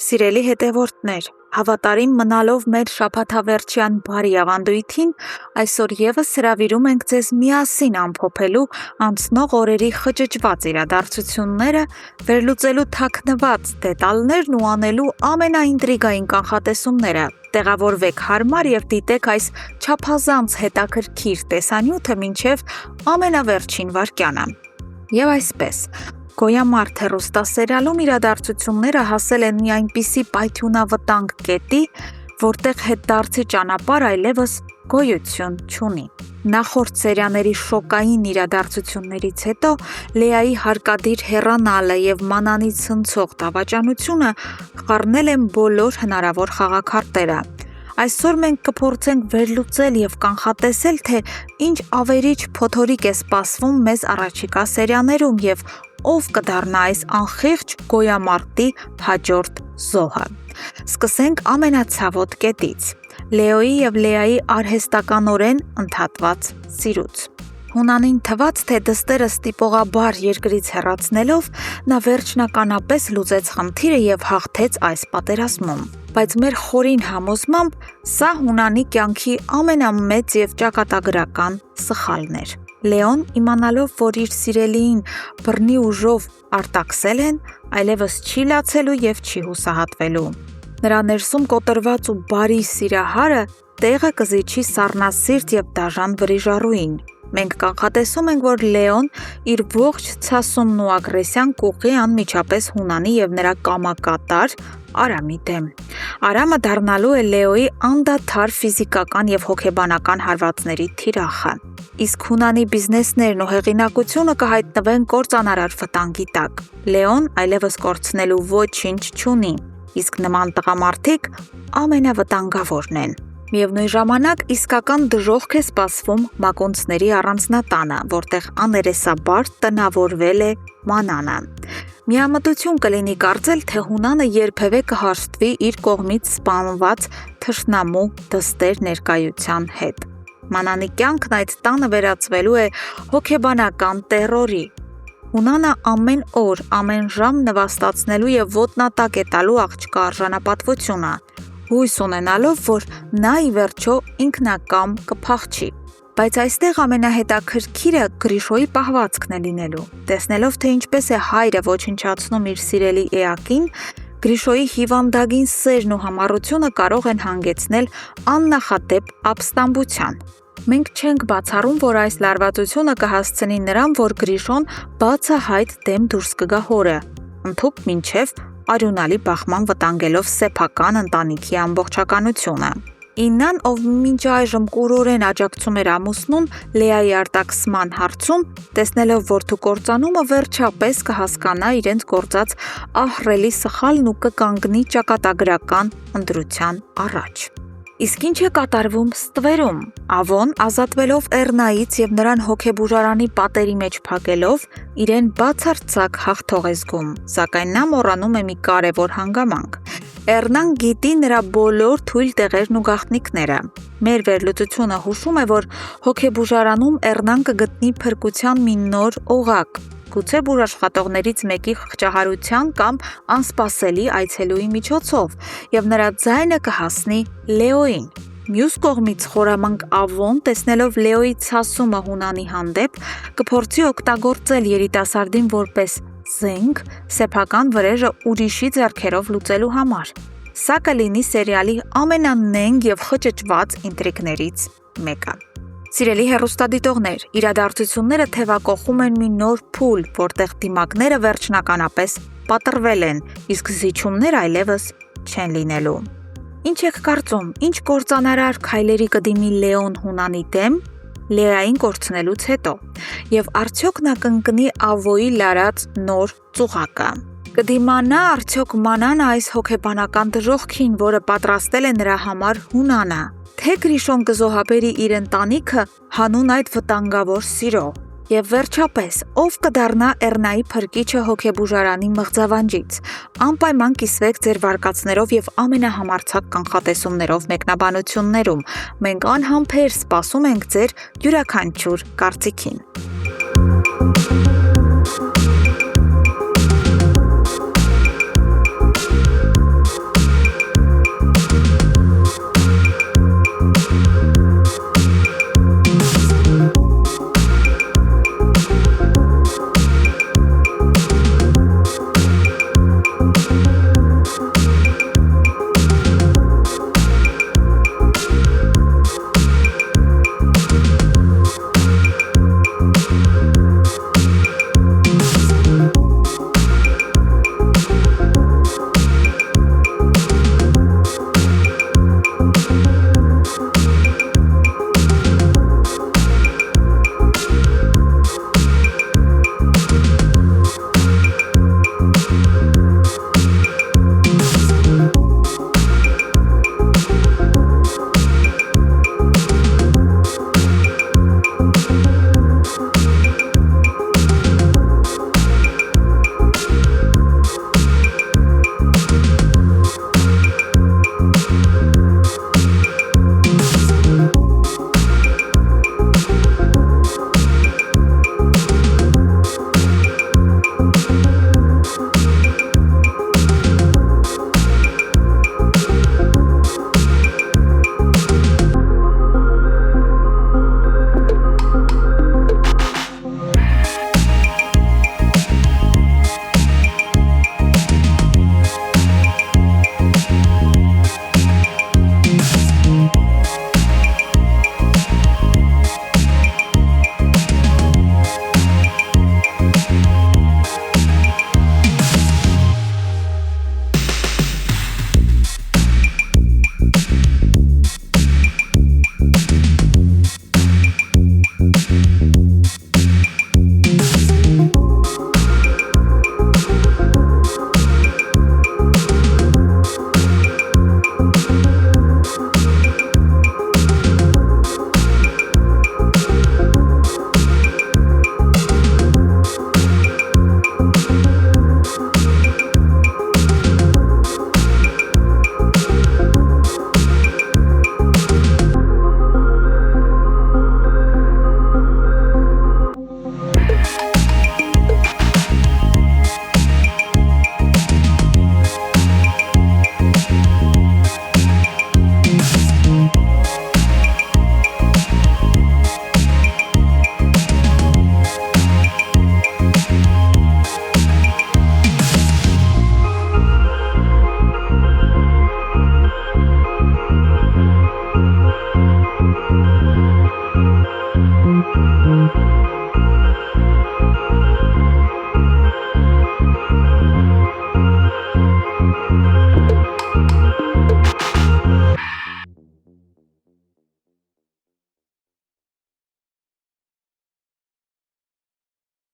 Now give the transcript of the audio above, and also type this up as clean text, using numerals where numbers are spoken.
Սիրելի հետևորդներ, հավատարիմ մնալով մեր շաբաթավերջյան բարի ավանդույթին, այսօր ևս հրավիրում ենք ձեզ միասին ամփոփելու անցնող օրերի խճճված իրադարձությունները, վերլուծելու թաքնված դետալներն ու անելու ամենաինտրիգային կանխատեսումները։ Տեղավորվեք հարմար եւ դիտեք այս չափազանց հետաքրքիր տեսանյութը մինչև ամենավերջին վայրկյանը։ Եվ այսպես, Գոյամարտ հեռուստասերիալում իրադարձությունները հասել են մի այնպիսի պայթյունավտանգ կետի, որտեղ հետդարձի ճանապարհ այլևս գոյություն չունի։ Նախորդ սերիաների շոկային իրադարձություններից հետո Լեայի հարկադիր հեռանալը եւ Մանանից ցնցող դավաճանությունը խառնել են բոլոր հնարավոր խաղաքարտերը։ Այսօր մենք կփորձենք վերլուծել եւ կանխատեսել, թե ինչ ավերիչ փոթորիկ է սպասվում մեզ առաջիկա սերիաներում եւ ով կդառնա այս անխիղճ գոյամարտի հաջորդ զոհը։ Սկսենք ամենացավոտ կետից՝ Լեոյի եւ Լեայի արհեստականորեն ընդհատված սիրուց։ Հունանին թվաց, թե դստերը ստիպողաբար երկրից հեռացնելով նա վերջնականապես լուծեց խնդիրը եւ հաղթեց այս պատերազմում։ Բայց մեր խորին համոզմամբ սա Հունանի կյանքի ամենամեծ եւ ճակատագրական սխալն էր։ Լեոն, իմանալով, որ իր սիրելիին բռնի ուժով արտաքսել են, այլևս չի լացելու եւ չի հուսահատվելու։ Նրա ներսում կոտրված ու բարի սիրահարը տեղը կզիջի սառնասիրտ եւ դաժան վրիժառուին։ Մենք կանխատեսում ենք, որ Լեոն իր ողջ ցասումն ու ագրեսիան կուղղի անմիջապես Հունանի եւ նրա կամակատար Արամի դեմ։ Արամը դառնալու է Լեոյի անդադար ֆիզիկական եւ հոգեբանական հարվածների թիրախը։ Իսկ Հունանի բիզնեսներն ու հեղինակությունը կհայտնվեն կործանարար վտանգի տակ։ Լեոն այլևս կորցնելու ոչինչ չունի, իսկ նման տղամարդիկ ամենավտանգավորն են։ Միևնույն ժամանակ իսկական դժոխք է սպասվում մակոնցների առանձնատանը, որտեղ աներեսաբար տնավորվել է Մանանը։ Միամտություն կլինի կարծել, թե Հունանը երբևէ կհաշտվի իր կողմից սպանված թշնամու դստեր ներկայության հետ։ Մանանի կյանքն այդ տանը վերածվելու է հոգեբանական տեռորի։ Հունանը ամեն օր, ամեն ժամ նվաստացնելու եւ ոտնատակ է տալու աղջկա արժանապատվությունը, հույս ունենալով, որ նա ի վերջո ինքնակամ կփախչի։ Բայց այստեղ ամենահետաքրքիրը Գրիշոյի պահվածքն է լինելու։ Տեսնելով, թե ինչպես է հայրը ոչնչացնում իր սիրելի էակին, Գրիշոյի հիվանդագին սերն ու համառությունը կարող են հանգեցնել աննախադեպ ապստամբության։ Մենք չենք բացառում, որ այս լարվածությունը կհասցնի նրան, որ Գրիշոն բացահայտ դեմ դուրս կգա հորը, ընդհուպ մինչև արյունալի բախման վտանգելով սեփական ընտանիքի ամբողջականությունը։ Իննան, ով մինչ այժմ կուրորեն աջակցում էր ամուսնուն Լեայի արտաքսման հարցում, տեսնելով որդու կործանումը վերջապես կհասկանա իրենց գործած ահռելի սխալն ու կկանգնի ճակատագրական ընտրության առաջ։ Իսկ ինչ է կատարվում ստվերում։ Ավոն, ազատվելով Էռնայից եւ նրան հոգեբուժարանի պատերի մեջ փակելով, իրեն բացարձակ հաղթող է զգում, սակայն նա մոռանում է մի կարևոր հանգամանք։ Էռնան գիտի նրա բոլոր թույլ տեղերն ու գաղտնիքները։ Մեր վերլուծությունը հուշում է, որ հոգեբուժարանում Էռնան կգտնի փրկության մի նոր օղակ, գուցե բուժաշխատողներից մեկի խղճահարության կամ անսպասելի այցելուի միջոցով, եւ նրա ձայնը կհասնի Լեոյին։ Մյուս կողմից խորամանկ Ավոն, տեսնելով Լեոյի ցասումը Հունանի հանդեպ, կփորձի օգտագործել երիտասարդին որպես զենք սեփական վրեժը ուրիշի ձեռքերով լուծելու համար։ Սա կլինի սերիալի ամենանենգ եւ խճճված ինտրիգներից մեկը։ Սիրելի հեռուստադիտողներ, իրադարձությունները թևակողում են մի նոր փուլ, որտեղ դիմակները վերջնականապես պատռվել են, իսկ զիջումներ այլևս չեն լինելու։ Ինչ եք կարծում, ինչ կործանարար քայլերի կդիմի Լեոն Հունանի դեմ Լեային կորցնելուց հետո, եւ արդյոք նա կընկնի Ավոյի լարած նոր ծուղակը։ Կդիմանա արդյոք Մանանը այս հոգեբանական դժոխքին, որը պատրաստել է նրա համար Հունանը, թե Գրիշոն կզոհաբերի իր ընտանիքը հանուն այդ վտանգավոր սիրո։ Եվ վերջապես, ով կդառնա Էռնայի փրկիչը հոգեբուժարանի մղձավանջից։ Անպայման կիսվեք ձեր վարկածներով եւ ամենահամարձակ կանխատեսումներով մեկնաբանություններում։ Մենք անհամբեր սպասում ենք ձեր յուրաքանչյուր կարծիքին։